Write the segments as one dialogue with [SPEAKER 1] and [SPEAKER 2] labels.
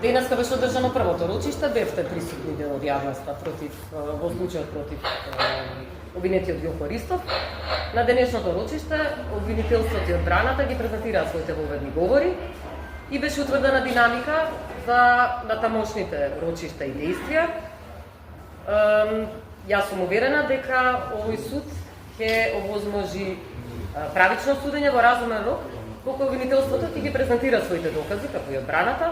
[SPEAKER 1] Денеска беше одржано првото рочиште, бевте присутни дел од јавноста во случајот против обвинетиот Јохо Ристов. На денешното рочиште обвинителството и одбраната ги презентираа своите воведни говори и беше утврдена динамика за натамошните рочишта и действија. Јас сум уверена дека овој суд ќе овозможи правично судење во разумен рок, кога обвинителството ќе ги презентира своите докази, како и одбраната,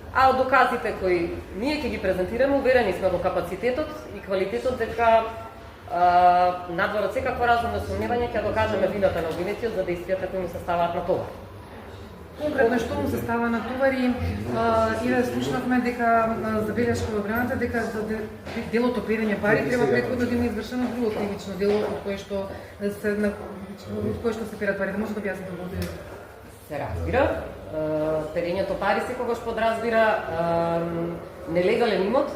[SPEAKER 1] а од доказите кои ние ќе ги презентираме, уверени сме во капацитетот и квалитетот дека надвор од секакво разумно сомневање ќе докажеме вината на обвинетиот за действијата кои му се ставаат на товар.
[SPEAKER 2] Конкретно што му се става на товари и да слушнавме дека забелешка во одбраната дека за делото перење пари треба претходно да има извршено друго кривично дело од кое што се перат пари. Да може да објасните во овој?
[SPEAKER 1] Се разбира. Перењето пари секогаш подразбира нелегален имот,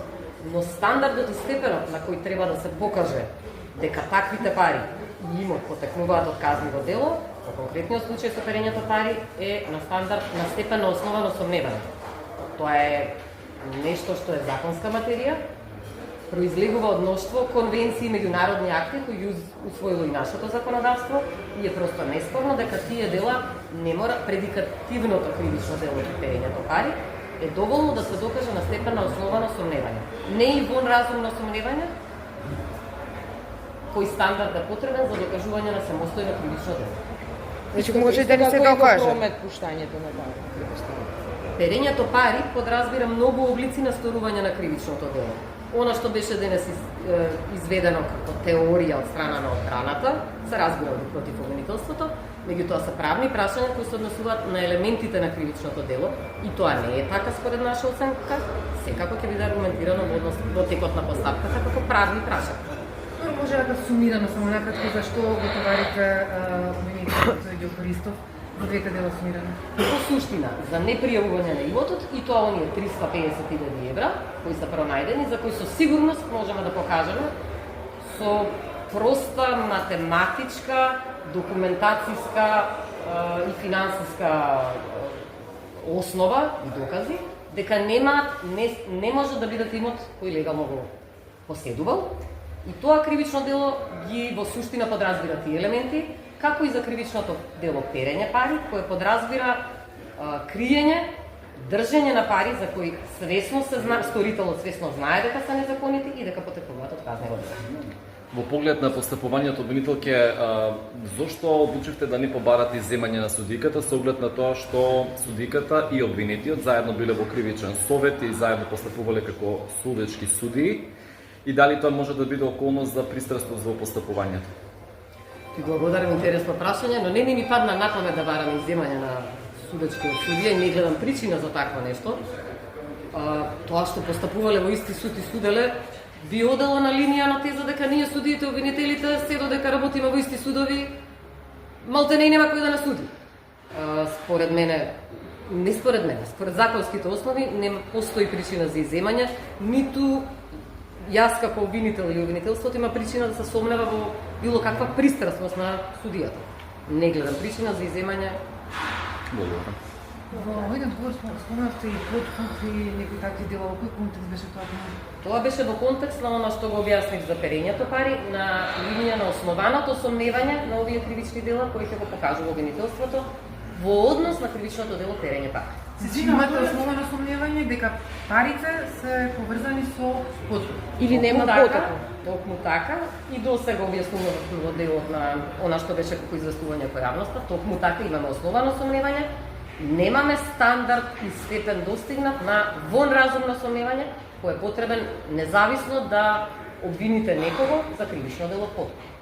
[SPEAKER 1] но стандардот и степенот на кој треба да се покаже дека таквите пари и имот потекнуваат од казниво дело, во конкретниот случај со перењето пари е на стандард на степен на основано сомневање. Тоа е нешто што е законска материја, произлегува од мноштво конвенции и меѓународни акти кои ги усвоило и нашето законодавство и е просто неспорно дека тие дела не мора предикативното кривично дело од перењето пари е доволно да се докаже на степен на основано сомневање. Не и вон разумно сомневање, кој стандард е потребен за докажување на самостојно кривично дело.
[SPEAKER 3] Значи може да не се докаже.
[SPEAKER 4] Пуштањето на пари.
[SPEAKER 1] Перењето пари подразбира многу облици на сторување на кривичното дело. Она што беше денес изведено како теорија од страна на одбраната, се разбира против обвинителството, меѓутоа се правни прашања кои се однесуваат на елементите на кривичното дело и тоа не е така според наша оценка, секако ќе биде аргументирано во текот на постапката како правни прашања.
[SPEAKER 2] Може да сумираме само накратко зашто го товарите обвинителството и Јохо Ристов за двете дела сумиране?
[SPEAKER 1] Во суштина, за непријавување на имотот и тоа оние 350.000 евра кои се пронајдени, за кои со сигурност можеме да покажеме со проста математичка, документацијска и финансиска основа и докази дека не може да бидат имот кој легално го поседувал. И тоа кривично дело ги во суштина подразбира тие елементи, како и за кривичното дело перење пари, кое подразбира криење, држење на пари за кои свесно се знае, сторителот свесно знае дека се незаконити и дека потекнуваат од казниво дело.
[SPEAKER 5] Во поглед на постапувањето обвинителке, зошто одлучивте да не побарате земање на судиката со оглед на тоа што судиката и обвинетиот заедно биле во кривичен совет и заедно постапувале како судечки судии? И дали тоа може да биде околност за пристрасност во постапувањето?
[SPEAKER 1] Ти благодарам, интересно прашање, но не ми падна на памет да барам изземање на судечки судија и не гледам причина за такво нешто. Тоа што постапувале во исти суд и суделе би одело на линија на теза дека ние судиите и обвинителите се додека работиме во исти судови, малте не нема кој да нас суди. Според мене, според законските основи не постои причина за изземање, ниту јас како обвинител или обвинителството има причина да се сомнева во било каква пристрасност на судијата. Не гледам причина за изземање.
[SPEAKER 5] Благодарам.
[SPEAKER 2] Во овој одговор споменавте и подкуп и некои такви дела, во кој контекст беше тоа?
[SPEAKER 1] Тоа беше во контекст на она што го објасних за перењето пари, на линија на основаното сомневање на овие кривични дела кои ќе го покажува обвинителството во однос на кривичното дело перење пари.
[SPEAKER 2] Имате основано сомневање дека парите се поврзани со подкуп.
[SPEAKER 3] Или нема потока.
[SPEAKER 1] Токму така и досега објаснував во делот на она што беше како известување по јавноста, токму така имаме основано сомневање, немаме стандард и степен достигнат на вон разумно сомневање кој е потребен независно да обвините некого за кривично дело подкуп.